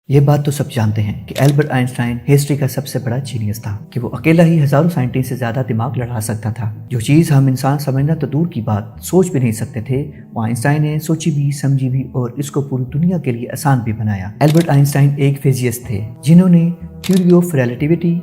یہ بات تو سب جانتے ہیں کہ البرٹ آئنسٹائن ہسٹری کا سب سے بڑا جینیس تھا کہ وہ اکیلا ہی ہزاروں سائنٹسٹ سے زیادہ دماغ لڑا سکتا تھا۔ جو چیز ہم انسان سمجھنا تو دور کی بات سوچ بھی نہیں سکتے تھے، وہ آئنسٹائن نے سوچی بھی، سمجھی بھی اور اس کو پوری دنیا کے لیے آسان بھی بنایا۔ البرٹ آئنسٹائن ایک فزسسٹ تھے جنہوں نے تھیوری آف ریلیٹیوٹی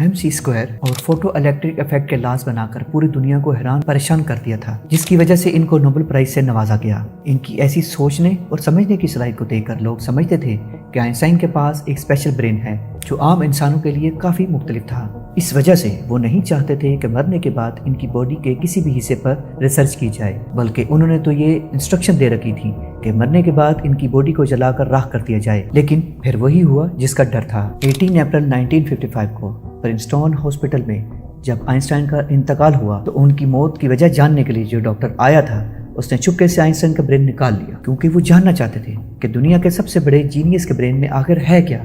E=mc² اور فوٹو الیکٹرک ایفیکٹ کے لاز بنا کر پوری دنیا کو حیران پریشان کر دیا تھا، جس کی وجہ سے ان کو نوبل پرائز سے نوازا گیا۔ ان کی ایسی سوچنے اور سمجھنے کی صلاحیت کو دیکھ کر لوگ سمجھتے تھے کہ آئنسٹائن کے پاس ایک اسپیشل برین ہے جو عام انسانوں کے لیے کافی مختلف تھا۔ اس وجہ سے وہ نہیں چاہتے تھے کہ مرنے کے بعد ان کی باڈی کے کسی بھی حصے پر ریسرچ کی جائے، بلکہ انہوں نے تو یہ انسٹرکشن دے رکھی تھی کہ مرنے کے بعد ان کی باڈی کو جلا کر راکھ کر دیا جائے۔ لیکن پھر وہی ہوا جس کا ڈر تھا۔ 18 اپریل 1955 کو پرنسٹون ہاسپٹل میں جب آئنسٹائن کا انتقال ہوا تو ان کی موت کی وجہ جاننے کے لیے جو ڈاکٹر آیا تھا اس نے چپکے سے آئنسٹائن کا برین نکال لیا، کیونکہ وہ جاننا چاہتے تھے کہ دنیا کے سب سے بڑے جینیس کے برین میں آخر ہے کیا۔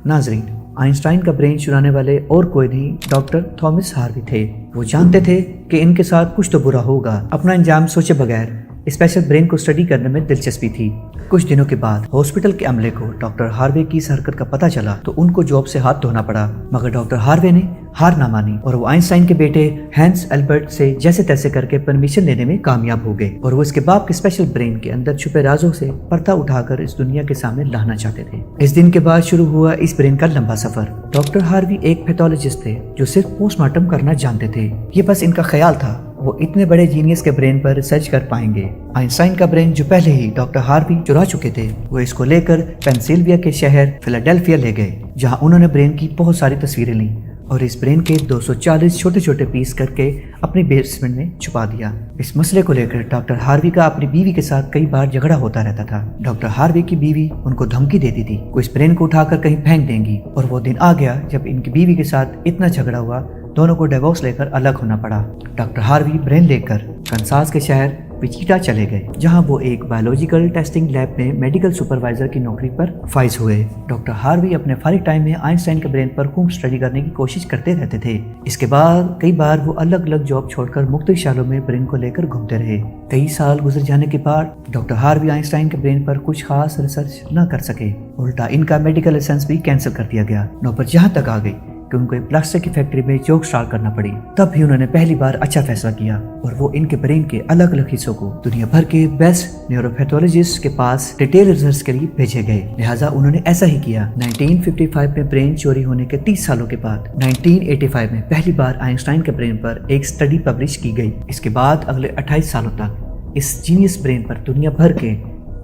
ناظرین، آئنسٹائن کا برین چرانے والے اور کوئی نہیں، ڈاکٹر تھامس ہاروی تھے۔ وہ جانتے تھے کہ ان کے ساتھ کچھ تو برا ہوگا۔ اپنا انجام سوچے بغیر اسپیشل برین کو اسٹڈی کرنے میں دلچسپی تھی۔ کچھ دنوں کے بعد ہاسپٹل کے عملے کو ڈاکٹر ہاروے کی اس حرکت کا پتہ چلا تو ان کو جاب سے ہاتھ دھونا پڑا، مگر ڈاکٹر ہاروے نے ہار نہ مانی اور وہ آئنسٹائن کے بیٹے ہینس البرٹ سے جیسے تیسے کر کے پرمیشن لینے میں کامیاب ہو گئے، اور وہ اس کے باپ کے اسپیشل برین کے اندر چھپے رازوں سے پردہ اٹھا کر اس دنیا کے سامنے لانا چاہتے تھے۔ اس دن کے بعد شروع ہوا اس برین کا لمبا سفر۔ ڈاکٹر ہاروی ایک پیتھولوجسٹ تھے جو صرف پوسٹ مارٹم کرنا جانتے تھے۔ یہ بس ان کا خیال تھا وہ اتنے بڑے جینیس کے برین پر ریسرچ کر پائیں گے۔ آئنسٹائن کا برین جو پہلے ہی ڈاکٹر ہاروی چرا چکے تھے، وہ اس کو لے کر پینسلوینیا کے شہر فلاڈیلفیا لے گئے، جہاں انہوں نے برین کی بہت ساری تصویریں لیں اور اس برین کے 240 چھوٹے چھوٹے پیس کر کے اپنی بیسمنٹ میں چھپا دیا۔ اس مسئلے کو لے کر ڈاکٹر ہاروی کا اپنی بیوی کے ساتھ کئی بار جھگڑا ہوتا رہتا تھا۔ ڈاکٹر ہاروی کی بیوی ان کو دھمکی دیتی تھی وہ اس برین کو اٹھا کر کہیں پھینک دیں گی، اور وہ دن آ گیا جب ان کی بیوی کے ساتھ اتنا جھگڑا ہوا دونوں کو ڈیورس لے کر الگ ہونا پڑا۔ ڈاکٹر ہاروی برین لے کر کنساس کے شہر وچیٹا چلے گئے، جہاں وہ ایک بایولوجیکل ٹیسٹنگ لیب میں میڈیکل سپروائزر کی نوکری پر فائز ہوئے۔ ڈاکٹر ہاروی اپنے فارغ ٹائم میں آئنسٹائن کے برین پر خوب اسٹڈی کرنے کی کوشش کرتے رہتے تھے۔ اس کے بعد کئی بار وہ الگ الگ جاب چھوڑ کر مختلف شعبوں میں برین کو لے کر گھومتے رہے۔ کئی سال گزر جانے کے بعد ڈاکٹر ہاروی آئنسٹائن کے برین پر کچھ خاص ریسرچ نہ کر سکے، الٹا ان کا میڈیکل لائسنس بھی کینسل کر دیا گیا۔ نوبت جہاں تک آ گئی کہ ان کو ایک پلاسٹک کی فیکٹری میں جاب اسٹارٹ کرنا پڑی۔ تب بھی انہوں نے پہلی بار اچھا فیصلہ کیا اور وہ ان کے برین کے الگ الگ حصوں کو دنیا بھر کے بیسٹ نیوروپیتھولوجسٹ کے پاس ڈیٹیل ریسرچ کے لیے بھیجے گئے۔ لہٰذا انہوں نے ایسا ہی کیا۔ 1955 میں برین چوری ہونے کے 30 سالوں کے بعد 1985 میں پہلی بار آئنسٹائن کے برین پر ایک اسٹڈی پبلش کی گئی۔ اس کے بعد اگلے 28 سالوں تک اس جینیس برین پر دنیا بھر کے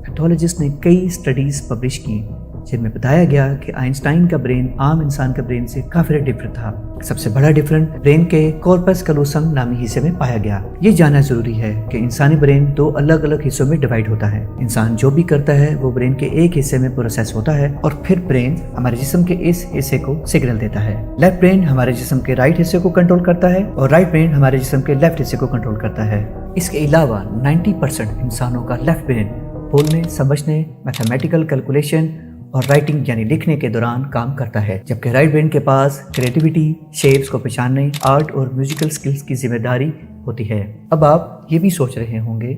پیتھولوجسٹ نے کئی اسٹڈیز پبلش کی، جن میں بتایا گیا کہ آئنسٹائن کا برین عام انسان کے برین سے کافی ڈفرنٹ تھا۔ سب سے بڑا ڈفرنٹ برین کے کارپس کلوسم نامی حصے میں پایا گیا۔ یہ جاننا ضروری ہے کہ انسانی برین دو الگ الگ حصوں میں ڈیوائیڈ ہوتا ہے۔ انسان جو بھی کرتا ہے وہ برین کے ایک حصے میں پروسیس ہوتا ہے، اور پھر برین ہمارے جسم کے اس حصے کو سگنل دیتا ہے۔ لیفٹ برین ہمارے جسم کے رائٹ حصے کو کنٹرول کرتا ہے اور رائٹ برین ہمارے جسم کے لیفٹ حصے کو کنٹرول کرتا ہے۔ اس کے علاوہ 90% انسانوں کا لیفٹ برین بولنے، سمجھنے، میتھمیٹیکل کیلکولیشن اور رائٹنگ یعنی لکھنے کے دوران کام کرتا ہے، جبکہ رائٹ برین کے پاس کریٹیوٹی، شیپس کو پہچاننے، آرٹ اور میوزیکل سکلز کی ذمہ داری ہوتی ہے۔ اب آپ یہ بھی سوچ رہے ہوں گے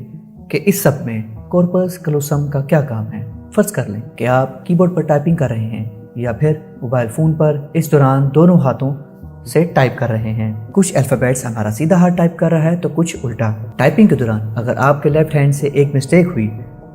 کہ اس سب میں کارپس کلوسم کا کیا کام ہے۔ فرض کر لیں کہ آپ کی بورڈ پر ٹائپنگ کر رہے ہیں یا پھر موبائل فون پر اس دوران دونوں ہاتھوں سے ٹائپ کر رہے ہیں۔ کچھ الفابیٹس ہمارا سیدھا ہاتھ ٹائپ کر رہا ہے تو کچھ الٹا۔ ٹائپنگ کے دوران اگر آپ کے لیفٹ ہینڈ سے ایک مسٹیک ہوئی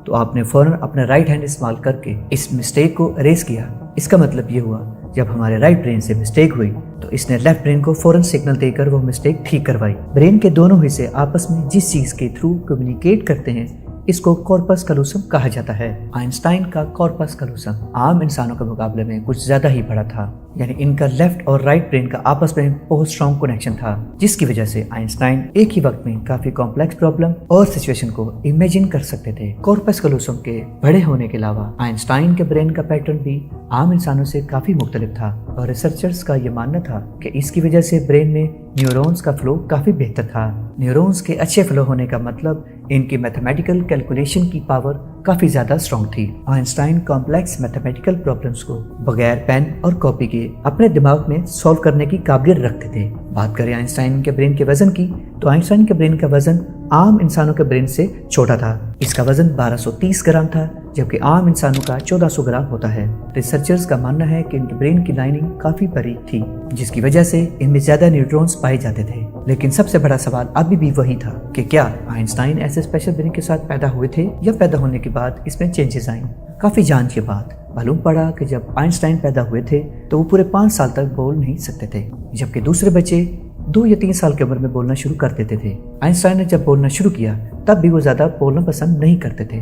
تو آپ نے فوراً اپنا رائٹ ہینڈ استعمال کر کے اس مسٹیک کو اریز کیا۔ اس کا مطلب یہ ہوا جب ہمارے رائٹ برین سے مسٹیک ہوئی تو اس نے لیفٹ برین کو فوراً سگنل دے کر وہ مسٹیک ٹھیک کروائی۔ برین کے دونوں حصے آپس میں جس چیز کے تھرو کمیونیکیٹ کرتے ہیں اس کو کارپس کلوسم کہا جاتا ہے۔ آئنسٹائن کا کارپس کلوسم عام انسانوں کے مقابلے میں کچھ زیادہ ہی بڑا تھا، یعنی ان کا لیفٹ اور رائٹ برین کا آپس میں بہت اسٹرانگ کنیکشن تھا، جس کی وجہ سے آئنسٹائن ایک ہی وقت میں کافی کمپلیکس پرابلم اور سچویشن کو امیجن کر سکتے تھے۔ کارپس کلوسم کے بڑے ہونے کے علاوہ آئنسٹائن کے برین کا پیٹرن بھی عام انسانوں سے کافی مختلف تھا، اور ریسرچرز کا یہ ماننا تھا کہ اس کی وجہ سے برین میں نیورونز کا فلو کافی بہتر تھا۔ نیورونز کے اچھے فلو ہونے کا مطلب ان کی میتھمیٹیکل کیلکولیشن کی پاور کافی زیادہ اسٹرانگ تھی۔ آئنسٹائن کمپلیکس میتھمیٹیکل پرابلمس کو بغیر پین اور کاپی کے اپنے دماغ میں سولو کرنے کی قابلیت رکھتے تھے۔ بات کریں آئنسٹائن کے برین کے وزن کی تو آئنسٹائن کے برین کا وزن عام انسانوں کے برین سے چھوٹا تھا۔ اس کا وزن 1230 گرام تھا، جبکہ عام انسانوں کا 1400 گرام ہوتا ہے۔ ریسرچرز کا ماننا ہے کہ ان کے برین کی لائننگ کافی باریک تھی، جس کی وجہ سے ان میں زیادہ نیوٹرونز پائے جاتے تھے۔ لیکن سب سے بڑا سوال ابھی بھی وہی تھا کہ کیا آئنسٹائن ایسے اسپیشل برین کے ساتھ پیدا ہوئے تھے یا پیدا ہونے کے بعد اس میں چینجز آئیں۔ کافی جانچ کے بعد معلوم پڑا کہ جب آئنسٹائن پیدا ہوئے تھے تو وہ پورے 5 سال تک بول نہیں سکتے تھے، جبکہ دوسرے بچے 2 یا 3 سال کی عمر میں بولنا شروع کر دیتے تھے۔ آئنسٹائن نے جب بولنا شروع کیا تب بھی وہ زیادہ بولنا پسند نہیں کرتے تھے،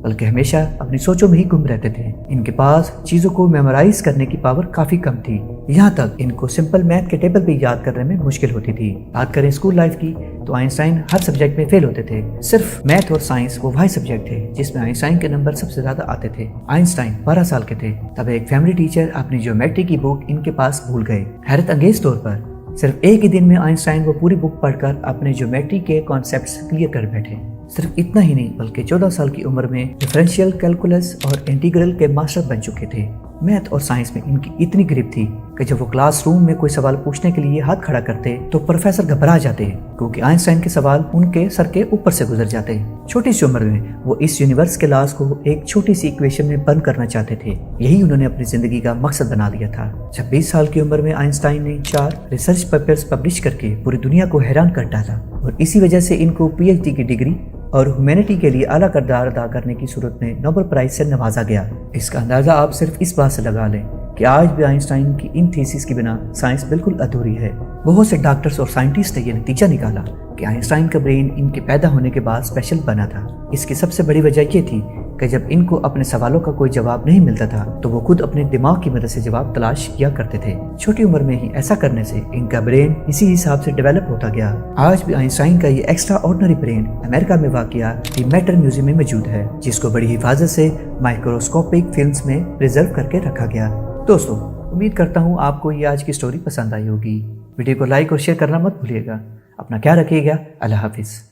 بلکہ ہمیشہ اپنی سوچوں میں ہی گم رہتے تھے۔ ان کے پاس چیزوں کو میمورائز کرنے کی پاور کافی کم تھی، یہاں تک ان کو سمپل میتھ کے ٹیبل بھی یاد کرنے میں مشکل ہوتی تھی۔ بات کریں اسکول لائف کی تو آئنسٹائن ہر سبجیکٹ میں فیل ہوتے تھے، صرف میتھ اور سائنس وہ واحد سبجیکٹ تھے جس میں آئنسٹائن کے نمبر سب سے زیادہ آتے تھے۔ آئنسٹائن 12 سال کے تھے تب ایک فیملی ٹیچر اپنی جیومیٹری کی بک ان کے پاس بھول گئے۔ حیرت انگیز طور پر صرف ایک ہی دن میں آئنسٹائن وہ پوری بک پڑھ کر اپنے جیومیٹری کے کانسیپٹس کلیئر کر بیٹھے۔ صرف اتنا ہی نہیں بلکہ 14 سال کی عمر میں ڈفرینشیل کیلکولس اور انٹیگرل کے ماسٹر بن چکے تھے۔ میتھ اور سائنس میں ان کی اتنی گرپ تھی کہ جب وہ کلاس روم میں کوئی سوال پوچھنے کے لیے ہاتھ کھڑا کرتے تو پروفیسر گھبرا جاتے کیونکہ آئنسٹائن کے سوال ان کے سر کے اوپر سے گزر جاتے۔ چھوٹی سی عمر میں وہ اس یونیورس کے لاز کو ایک چھوٹی سی ایکویشن میں بند کرنا چاہتے تھے، یہی انہوں نے اپنی زندگی کا مقصد بنا لیا تھا۔ 26 سال کی عمر میں آئنسٹائن نے 4 ریسرچ پیپرز پبلش کر کے پوری دنیا کو حیران کر ڈالا، اور اسی وجہ سے ان کو پی ایچ ڈی کی ڈگری اور ہیومینٹی کے لیے اعلیٰ کردار ادا کرنے کی صورت میں نوبل پرائز سے نوازا گیا۔ اس کا اندازہ آپ صرف اس بات سے لگا لیں کہ آج بھی آئنسٹائن کی ان تھیسز کی بنا سائنس بالکل ادھوری ہے۔ بہت سے ڈاکٹرز اور سائنٹسٹ نے یہ نتیجہ نکالا کہ آئنسٹائن کا برین ان کے پیدا ہونے کے بعد اسپیشل بنا تھا۔ اس کی سب سے بڑی وجہ یہ تھی کہ جب ان کو اپنے سوالوں کا کوئی جواب نہیں ملتا تھا تو وہ خود اپنے دماغ کی مدد سے جواب تلاش کیا کرتے تھے۔ چھوٹی عمر میں ہی ایسا کرنے سے ان کا برین اسی حساب سے ڈیولپ ہوتا گیا۔ آج بھی آئنسٹائن کا یہ ایکسٹرا آرڈنری برین امریکہ میں واقع دی میٹر میوزیم میں موجود ہے، جس کو بڑی حفاظت سے مائکروسکوپک فلمز میں پریزرو کر کے رکھا گیا۔ دوستو، امید کرتا ہوں آپ کو یہ آج کی سٹوری پسند آئی ہوگی۔ ویڈیو کو لائک اور شیئر کرنا مت بھولیے گا۔ اپنا خیال رکھیے گا۔ اللہ حافظ۔